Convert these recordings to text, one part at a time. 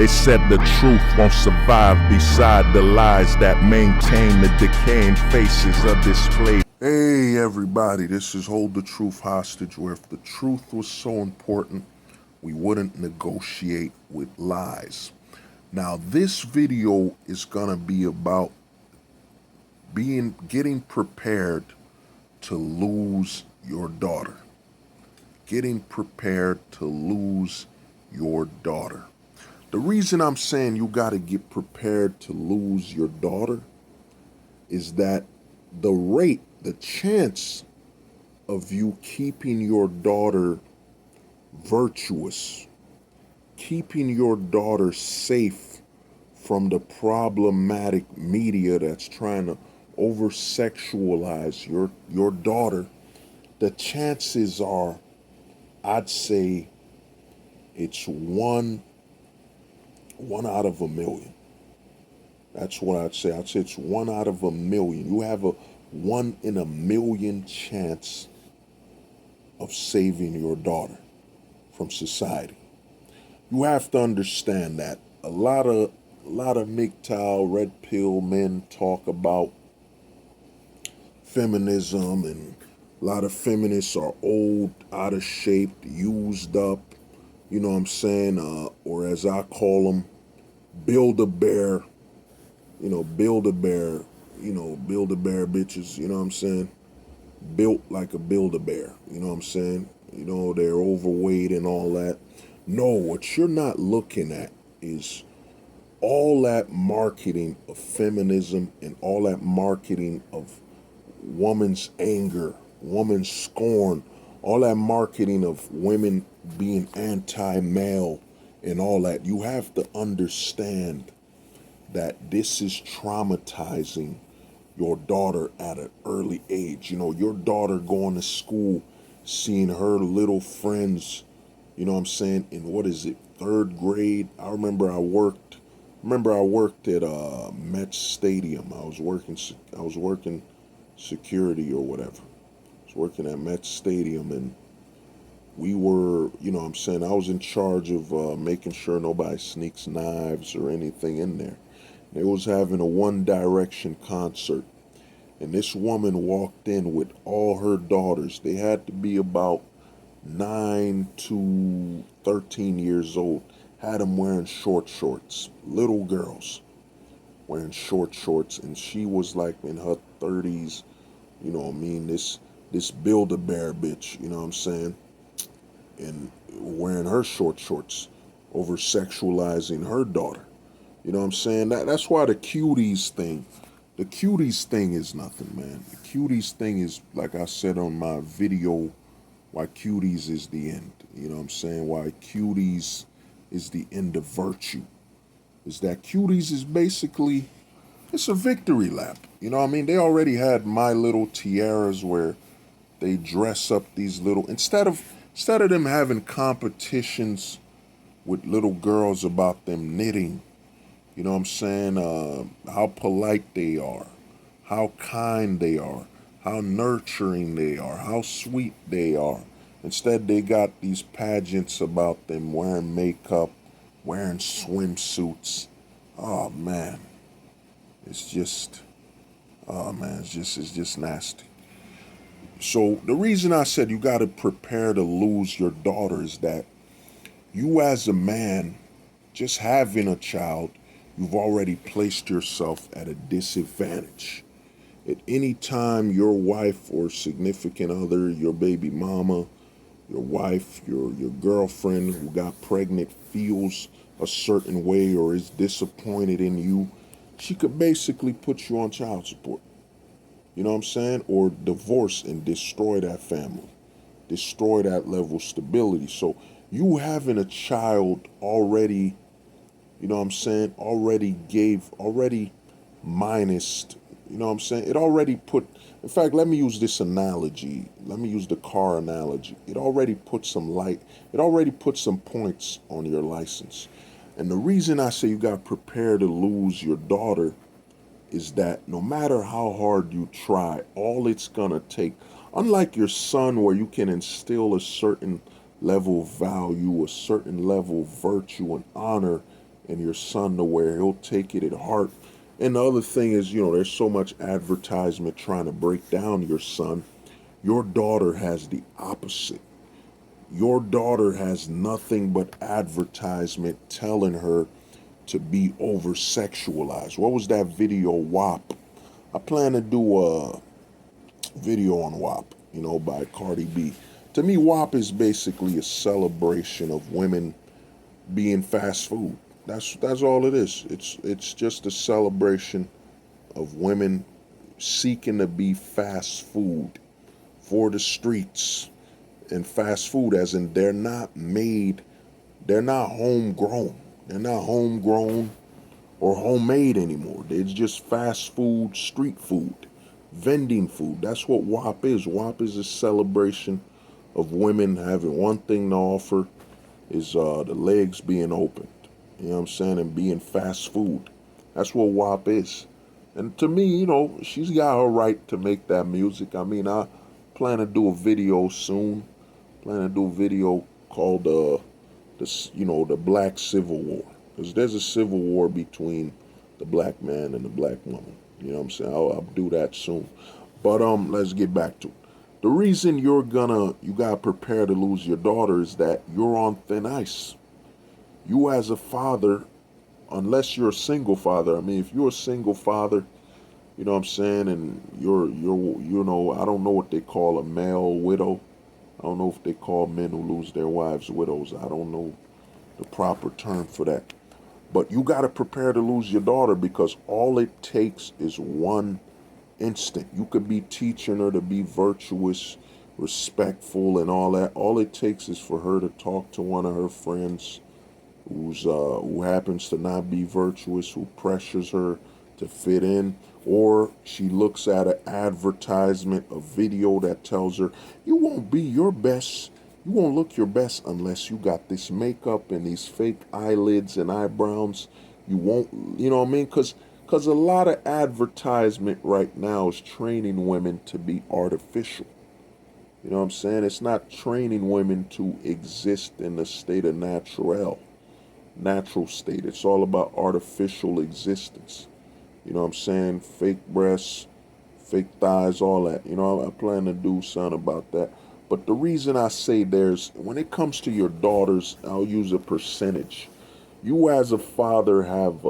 They said the truth won't survive beside the lies that maintain the decaying faces of display. Hey everybody, this is Hold the Truth Hostage, where if the truth was so important, we wouldn't negotiate with lies. Now this video is gonna be about getting prepared to lose your daughter. Getting prepared to lose your daughter. The reason I'm saying you got to get prepared to lose your daughter is that the chance of you keeping your daughter virtuous, keeping your daughter safe from the problematic media that's trying to over-sexualize your daughter, the chances are, I'd say it's one out of a million. That's what I'd say. I'd say it's 1 out of 1,000,000. You have a 1 in a million chance of saving your daughter from society. You have to understand that a lot of MGTOW, red pill men talk about feminism, and a lot of feminists are old, out of shape, used up, you know what I'm saying, or as I call them, Build-A-Bear bitches, you know what I'm saying, built like a Build-A-Bear, you know what I'm saying, you know, they're overweight and all that. No, what you're not looking at is all that marketing of feminism and all that marketing of woman's anger, woman's scorn, all that marketing of women being anti-male and all that. You have to understand that this is traumatizing your daughter at an early age. You know, your daughter going to school, seeing her little friends, you know what I'm saying, in what is it, 3rd grade. I remember I worked at Met Stadium. I was working security or whatever. I was working at Met Stadium, and we were, you know what I'm saying, I was in charge of making sure nobody sneaks knives or anything in there. They was having a One Direction concert, and this woman walked in with all her daughters. They had to be about 9 to 13 years old. Had them wearing short shorts, little girls wearing short shorts, and she was like in her 30s, you know what I mean, this Build-A-Bear bitch, you know what I'm saying, and wearing her short shorts, over sexualizing her daughter. You know what I'm saying? That's why the cuties thing is nothing, man. The cuties thing is, like I said on my video, why cuties is the end. You know what I'm saying? Why cuties is the end of virtue. Is that cuties is basically, it's a victory lap. You know what I mean? They already had My Little Tiaras where they dress up these little, instead of them having competitions with little girls about them knitting, you know what I'm saying, how polite they are, how kind they are, how nurturing they are, how sweet they are. Instead, they got these pageants about them wearing makeup, wearing swimsuits. Oh man, it's just nasty. So the reason I said you got to prepare to lose your daughter is that you as a man, just having a child, you've already placed yourself at a disadvantage. At any time your wife or significant other, your baby mama, your wife, your girlfriend who got pregnant feels a certain way or is disappointed in you, she could basically put you on child support. You know what I'm saying? Or divorce and destroy that family. Destroy that level of stability. So you having a child already, you know what I'm saying, already minused, you know what I'm saying? It already put, in fact, let me use this analogy. Let me use the car analogy. It already put some points on your license. And the reason I say you got to prepare to lose your daughter is that no matter how hard you try, all it's gonna take, unlike your son where you can instill a certain level of value, a certain level of virtue and honor and your son to where he'll take it at heart. And the other thing is, there's so much advertisement trying to break down your son. Your daughter has the opposite. Your daughter has nothing but advertisement telling her to be over sexualized. What was that video, WAP? I plan to do a video on WAP, by Cardi B. To me, WAP is basically a celebration of women being fast food. That's all it is. It's just a celebration of women seeking to be fast food for the streets. And fast food as in they're not made, they're not homegrown. They're not homegrown or homemade anymore. It's just fast food, street food, vending food. That's what WAP is. WAP is a celebration of women having one thing to offer is the legs being opened. You know what I'm saying? And being fast food. That's what WAP is. And to me, she's got her right to make that music. I mean, I plan to do a video soon. Plan to do a video called the Black Civil War, because there's a civil war between the black man and the black woman. You know what I'm saying? I'll do that soon. But let's get back to it. The reason you gotta prepare to lose your daughter is that you're on thin ice. You as a father, unless you're a single father. I mean, if you're a single father, you know what I'm saying, and you're I don't know what they call a male widow. I don't know if they call men who lose their wives widows. I don't know the proper term for that. But you got to prepare to lose your daughter, because all it takes is one instant. You could be teaching her to be virtuous, respectful, and all that. All it takes is for her to talk to one of her friends who happens to not be virtuous, who pressures her to fit in, or she looks at an advertisement, a video that tells her you won't be your best, you won't look your best unless you got this makeup and these fake eyelids and eyebrows. You won't, you know what I mean? Because a lot of advertisement right now is training women to be artificial. You know what I'm saying? It's not training women to exist in the state of natural state. It's all about artificial existence. You know what I'm saying? Fake breasts, fake thighs, all that. I plan to do something about that. But the reason I say when it comes to your daughters, I'll use a percentage. You as a father have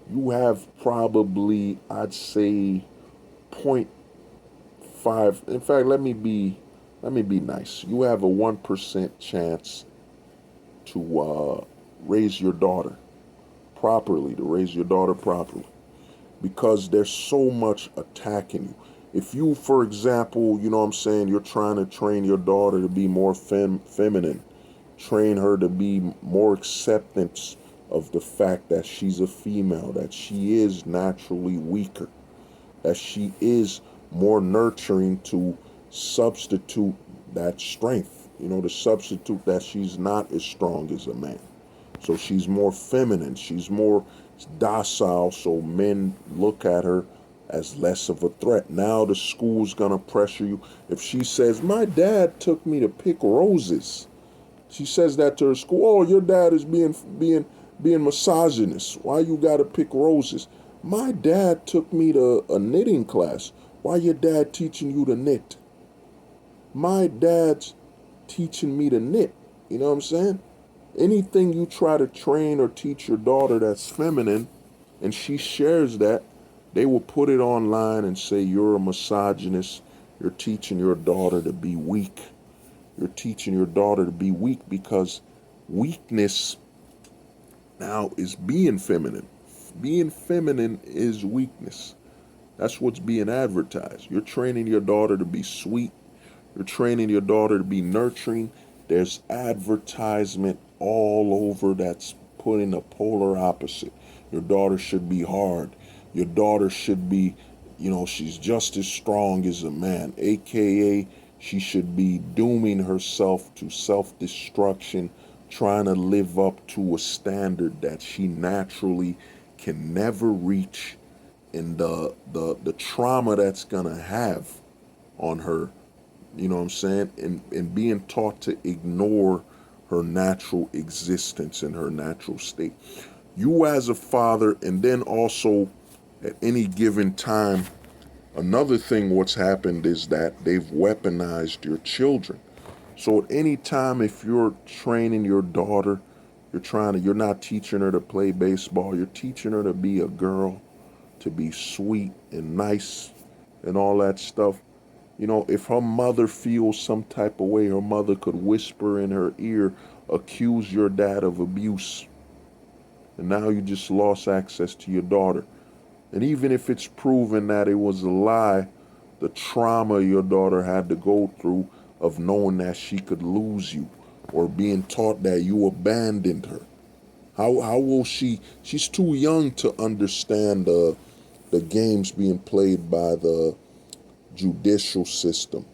you have probably, I'd say, point 0.5. In fact, let me be nice. You have a 1% chance to raise your daughter properly, because there's so much attacking you. If you, for example, you know what I'm saying, you're trying to train your daughter to be more feminine, train her to be more acceptance of the fact that she's a female, that she is naturally weaker, that she is more nurturing to substitute that strength, to substitute that she's not as strong as a man. So she's more feminine, she's more docile, so men look at her as less of a threat. Now the school's gonna pressure you. If she says, my dad took me to pick roses, she says that to her school, oh, your dad is being misogynist. Why you gotta pick roses? My dad took me to a knitting class. Why your dad teaching you to knit? My dad's teaching me to knit. You know what I'm saying? Anything you try to train or teach your daughter that's feminine, and she shares that, they will put it online and say you're a misogynist. You're teaching your daughter to be weak. You're teaching your daughter to be weak, because weakness now is being feminine. Being feminine is weakness. That's what's being advertised. You're training your daughter to be sweet. You're training your daughter to be nurturing. There's advertisement all over that's putting a polar opposite. Your daughter should be hard. Your daughter should be, she's just as strong as a man, aka she should be dooming herself to self-destruction, trying to live up to a standard that she naturally can never reach, and the trauma that's gonna have on her, you know what I'm saying, and being taught to ignore her natural existence and her natural state. You as a father, and then also at any given time, another thing what's happened is that they've weaponized your children. So at any time, if you're training your daughter, you're not teaching her to play baseball, you're teaching her to be a girl, to be sweet and nice and all that stuff. If her mother feels some type of way, her mother could whisper in her ear, accuse your dad of abuse. And now you just lost access to your daughter. And even if it's proven that it was a lie, the trauma your daughter had to go through of knowing that she could lose you or being taught that you abandoned her. How will she's too young to understand the games being played by the judicial system,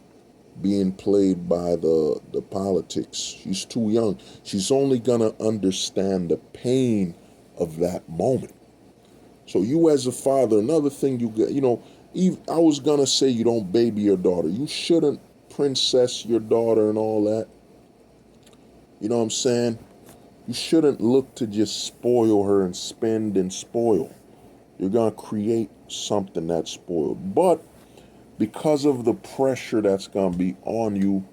being played by the politics. She's too young. She's only gonna understand the pain of that moment. So you as a father, another thing you get, I was gonna say you don't baby your daughter. You shouldn't princess your daughter and all that. You know what I'm saying? You shouldn't look to just spoil her and spend and spoil. You're gonna create something that's spoiled. But because of the pressure that's gonna be on you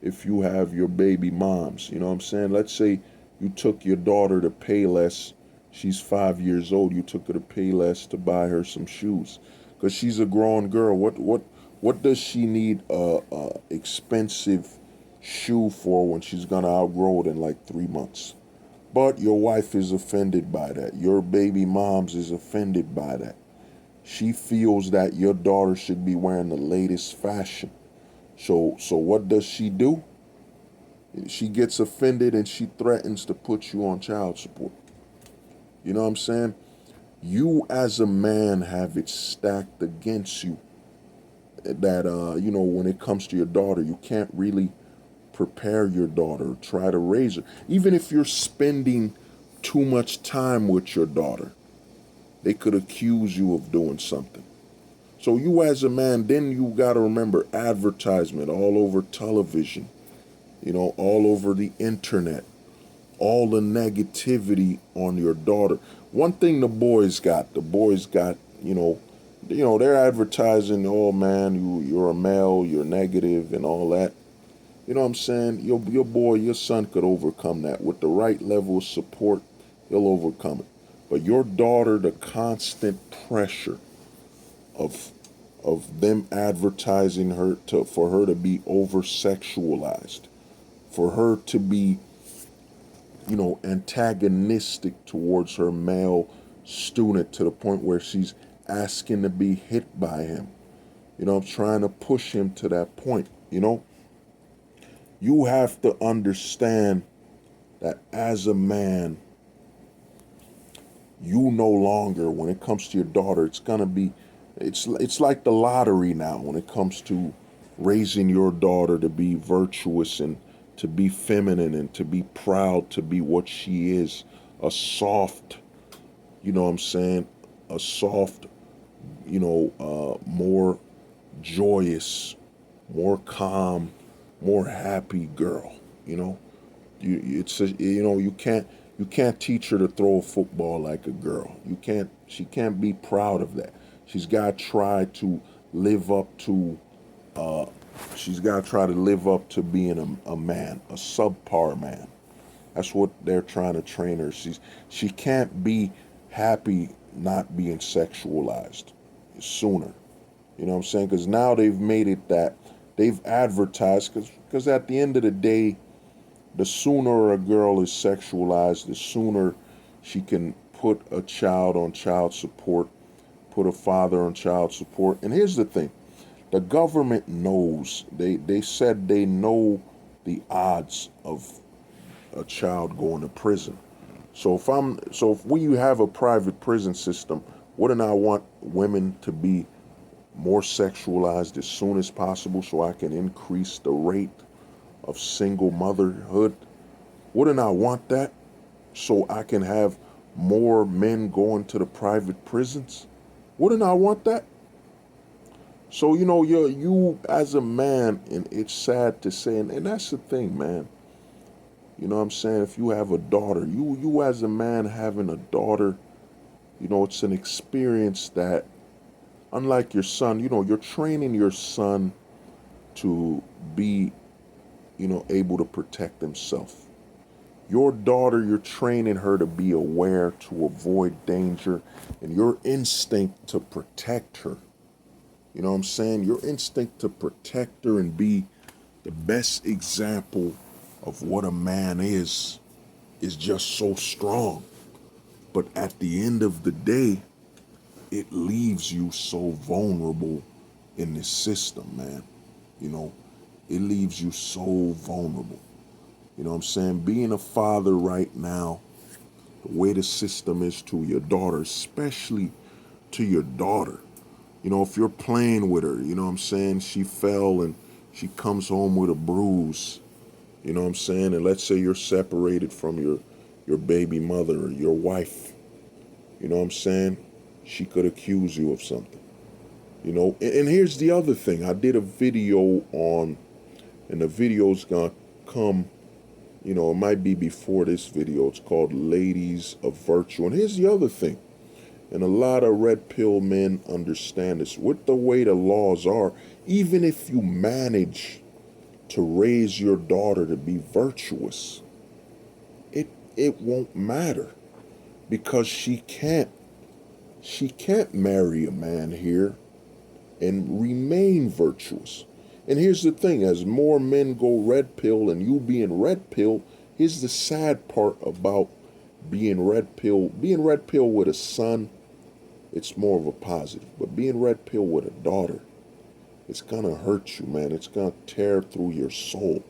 if you have your baby moms, you know what I'm saying? Let's say you took your daughter to Payless. She's 5 years old. You took her to Payless to buy her some shoes, because she's a grown girl. What does she need a expensive shoe for when she's gonna outgrow it in like 3 months? But your wife is offended by that. Your baby moms is offended by that. She feels that your daughter should be wearing the latest fashion. So what does she do? She gets offended and she threatens to put you on child support. You know what I'm saying? You as a man have it stacked against you that when it comes to your daughter, you can't really prepare your daughter, try to raise her. Even if you're spending too much time with your daughter, they could accuse you of doing something. So you as a man, then you got to remember advertisement all over television, all over the internet, all the negativity on your daughter. One thing the boys got, they're advertising, oh man, you're a male, you're negative and all that. You know what I'm saying? Your son could overcome that. With the right level of support, he'll overcome it. But your daughter, the constant pressure of them advertising for her to be over sexualized, for her to be, antagonistic towards her male student to the point where she's asking to be hit by him. Trying to push him to that point, You have to understand that as a man, you no longer, when it comes to your daughter, it's like the lottery now when it comes to raising your daughter to be virtuous and to be feminine and to be proud to be what she is, a soft, you know what I'm saying, a soft, more joyous, more calm, more happy girl. You can't teach her to throw a football like a girl. She can't be proud of that. She's got to try to live up to being a man, a subpar man. That's what they're trying to train her. She can't be happy not being sexualized sooner. You know what I'm saying? Because now they've made it that they've advertised, because at the end of the day, the sooner a girl is sexualized, the sooner she can put a child on child support, put a father on child support. And here's the thing. The government knows. They said they know the odds of a child going to prison. So if we have a private prison system, wouldn't I want women to be more sexualized as soon as possible so I can increase the rate of single motherhood? Wouldn't I want that so I can have more men going to the private prisons? Wouldn't I want that? So, you as a man, and it's sad to say, and that's the thing, man. You know what I'm saying? If you have a daughter, you as a man having a daughter, it's an experience that, unlike your son, you're training your son to be, able to protect himself. Your daughter, you're training her to be aware, to avoid danger, and your instinct to protect her. You know what I'm saying? Your instinct to protect her and be the best example of what a man is just so strong. But at the end of the day, it leaves you so vulnerable in this system, man. You know, it leaves you so vulnerable. You know what I'm saying? Being a father right now, the way the system is to your daughter, especially to your daughter. If you're playing with her, you know what I'm saying? She fell and she comes home with a bruise, you know what I'm saying? And let's say you're separated from your baby mother or your wife, you know what I'm saying? She could accuse you of something, And here's the other thing. I did a video on, and the video's gonna come, it might be before this video. It's called Ladies of Virtue. And here's the other thing. And a lot of red pill men understand this. With the way the laws are, even if you manage to raise your daughter to be virtuous, it won't matter, because she can't marry a man here and remain virtuous. And here's the thing, as more men go red pill and you being red pill, here's the sad part about being red pill. Being red pill with a son, it's more of a positive. But being red pill with a daughter, it's gonna hurt you, man. It's gonna tear through your soul.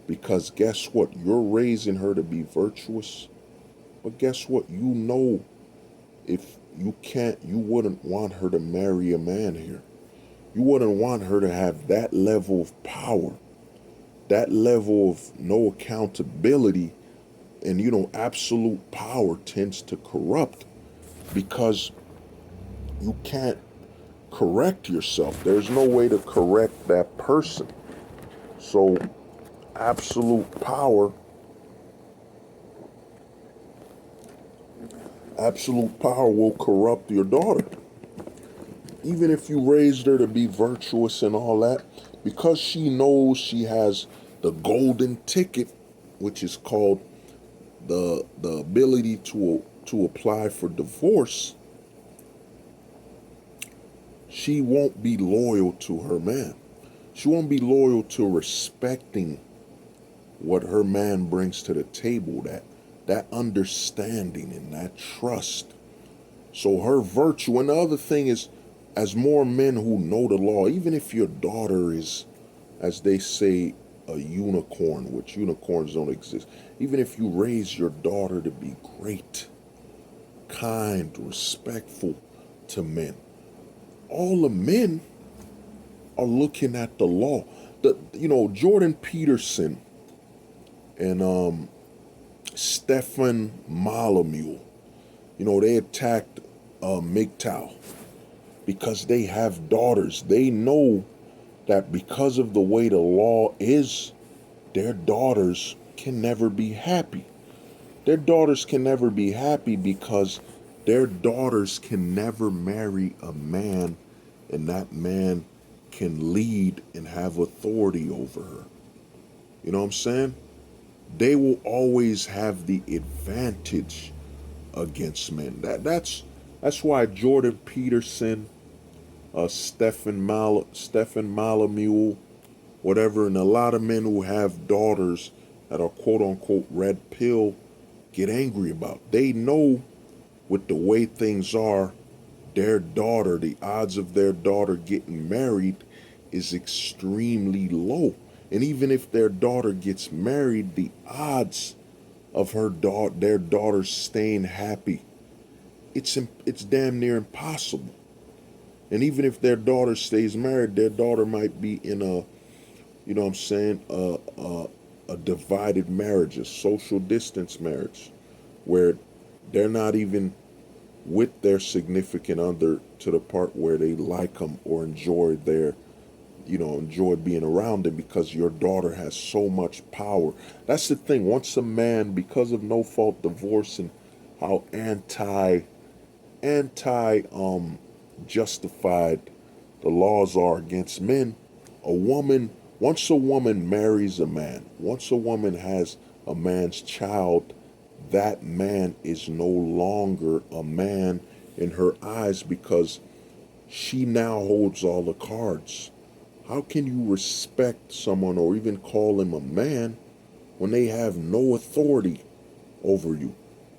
Because guess what? You're raising her to be virtuous. But guess what? If you wouldn't want her to marry a man here. You wouldn't want her to have that level of power, that level of no accountability. And absolute power tends to corrupt, because you can't correct yourself. There's no way to correct that person. So absolute power will corrupt your daughter. Even if you raised her to be virtuous and all that, because she knows she has the golden ticket, which is called the ability to apply for divorce, she won't be loyal to her man. She won't be loyal to respecting what her man brings to the table, that understanding and that trust. So her virtue, and the other thing is, as more men who know the law, even if your daughter is, as they say, a unicorn, which unicorns don't exist, even if you raise your daughter to be great, kind, respectful to men, all the men are looking at the law. Jordan Peterson and Stefan Malamule, they attacked MGTOW because they have daughters. They know that because of the way the law is, their daughters can never be happy. Their daughters can never be happy because their daughters can never marry a man, and that man can lead and have authority over her. You know what I'm saying? They will always have the advantage against men. That's why Jordan Peterson, Stephen Malamule, whatever, and a lot of men who have daughters that are quote unquote red pill get angry about. They know with the way things are, their daughter, the odds of their daughter getting married is extremely low. And even if their daughter gets married, the odds of their daughter staying happy, it's damn near impossible. And even if their daughter stays married, their daughter might be in a, you know what I'm saying, a divided marriage, a social distance marriage, where they're not even with their significant other to the part where they like them or enjoy their enjoy being around him because your daughter has so much power. That's the thing. Once a man, because of no fault divorce and how anti justified the laws are against men, a woman once a woman marries a man, once a woman has a man's child, that man is no longer a man in her eyes because she now holds all the cards. How can you respect someone or even call him a man when they have no authority over you?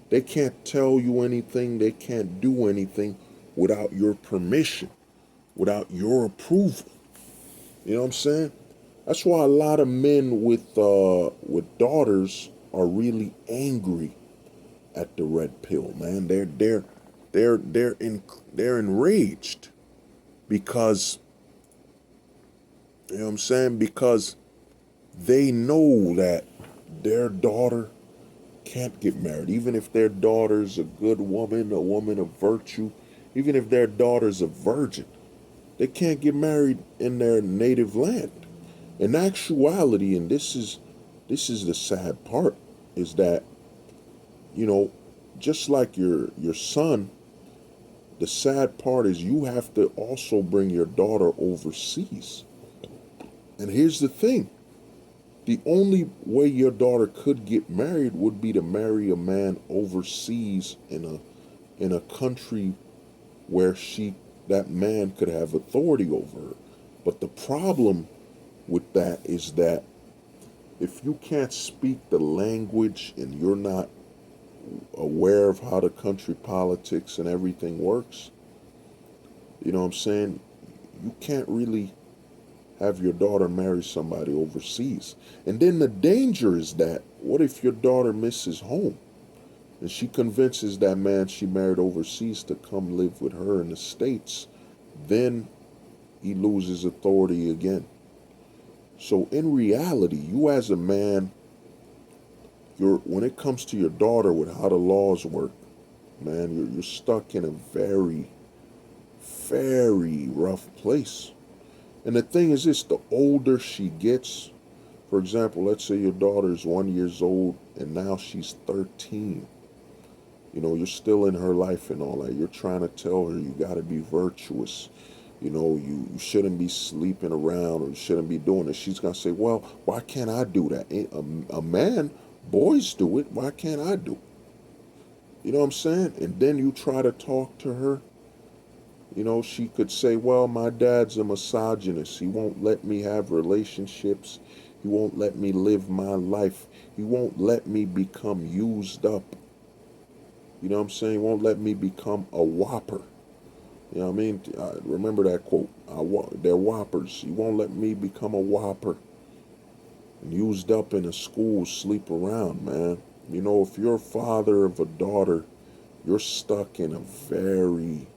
They can't tell you anything, they can't do anything without your permission, without your approval. You know what I'm saying? That's why a lot of men with daughters are really angry at the red pill, man. They're enraged because you know what I'm saying? Because they know that their daughter can't get married. Even if their daughter's a good woman, a woman of virtue, even if their daughter's a virgin, they can't get married in their native land. In actuality, and this is the sad part, is that, you know, just like your son, the sad part is you have to also bring your daughter overseas. And here's the thing. The only way your daughter could get married would be to marry a man overseas in a country where that man could have authority over her. But the problem with that is that if you can't speak the language and you're not aware of how the country politics and everything works, you know what I'm saying? You can't really have your daughter marry somebody overseas. And then the danger is that what if your daughter misses home and she convinces that man she married overseas to come live with her in the States? Then he loses authority again. So in reality, you as a man, when it comes to your daughter with how the laws work, man, you're stuck in a very, very rough place. And the thing is this, the older she gets, for example, let's say your daughter is 1 year old and now she's 13. You're still in her life and all that. You're trying to tell her you got to be virtuous. You shouldn't be sleeping around or you shouldn't be doing it. She's going to say, well, why can't I do that? A man, boys do it. Why can't I do it? You know what I'm saying? And then you try to talk to her. She could say, well, my dad's a misogynist. He won't let me have relationships. He won't let me live my life. He won't let me become used up. You know what I'm saying? He won't let me become a whopper. You know what I mean? Remember that quote. They're whoppers. He won't let me become a whopper. And used up in a school, sleep around, man. If you're a father of a daughter, you're stuck in a very,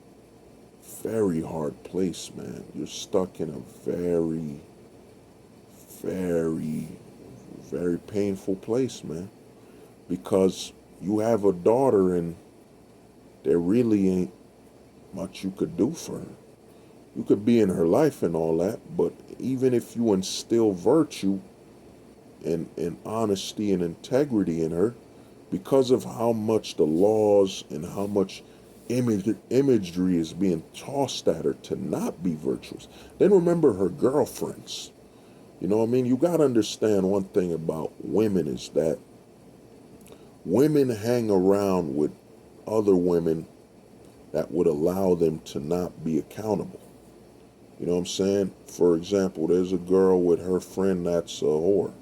very hard place, man. You're stuck in a very, very, very painful place, man. Because you have a daughter and there really ain't much you could do for her. You could be in her life and all that, but even if you instill virtue and honesty and integrity in her, because of how much the laws and how much imagery is being tossed at her to not be virtuous. Then remember her girlfriends. You know what I mean? You got to understand one thing about women is that women hang around with other women that would allow them to not be accountable. You know what I'm saying? For example, there's a girl with her friend that's a whore.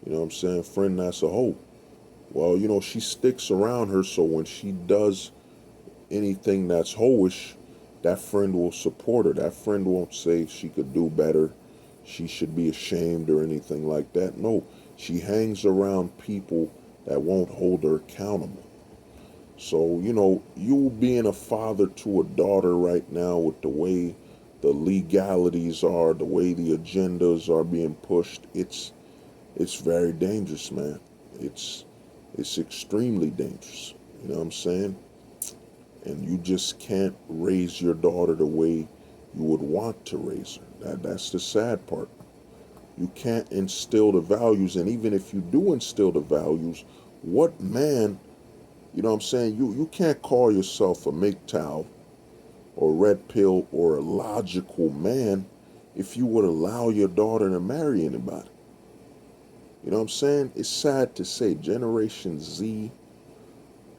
You know what I'm saying? Friend that's a hoe. Well, she sticks around her so when she does anything that's hoish, that friend will support her. That friend won't say she could do better, she should be ashamed or anything like that. No, she hangs around people that won't hold her accountable. So, you being a father to a daughter right now with the way the legalities are, the way the agendas are being pushed, it's very dangerous, man. It's extremely dangerous. You know what I'm saying? And you just can't raise your daughter the way you would want to raise her. That's the sad part. You can't instill the values, and even if you do instill the values, what man, you know what I'm saying? You can't call yourself a MGTOW or red pill or a logical man if you would allow your daughter to marry anybody. You know what I'm saying? It's sad to say Generation Z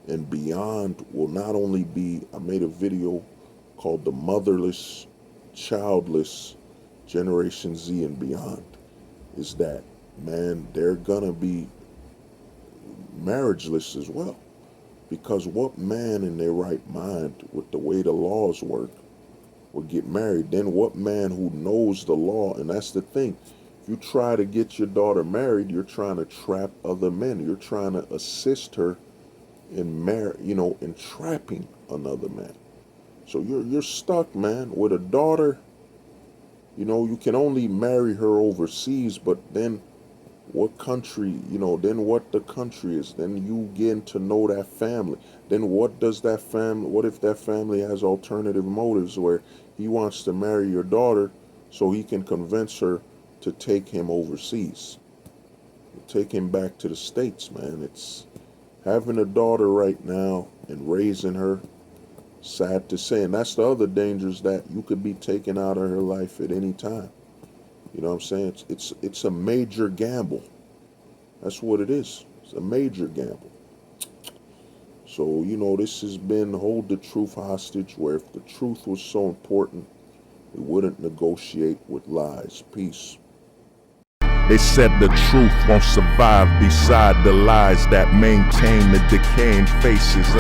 and beyond will not only be, I made a video called the motherless, childless Generation Z and beyond, is that, man, they're gonna be marriageless as well. Because what man in their right mind, with the way the laws work, would get married? Then what man who knows the law? And that's the thing. If you try to get your daughter married, you're trying to trap other men. You're trying to assist her in in trapping another man. So you're stuck, man, with a daughter. You can only marry her overseas, but then what country, then what the country is, then you getting to know that family. Then what if that family has alternative motives where he wants to marry your daughter so he can convince her to take him overseas, take him back to the States, man. It's having a daughter right now and raising her, sad to say. And that's the other dangers, that you could be taken out of her life at any time. You know what I'm saying? It's a major gamble. That's what it is. It's a major gamble. So, this has been Hold the Truth Hostage, where if the truth was so important, we wouldn't negotiate with lies. Peace. They said the truth won't survive beside the lies that maintain the decaying faces of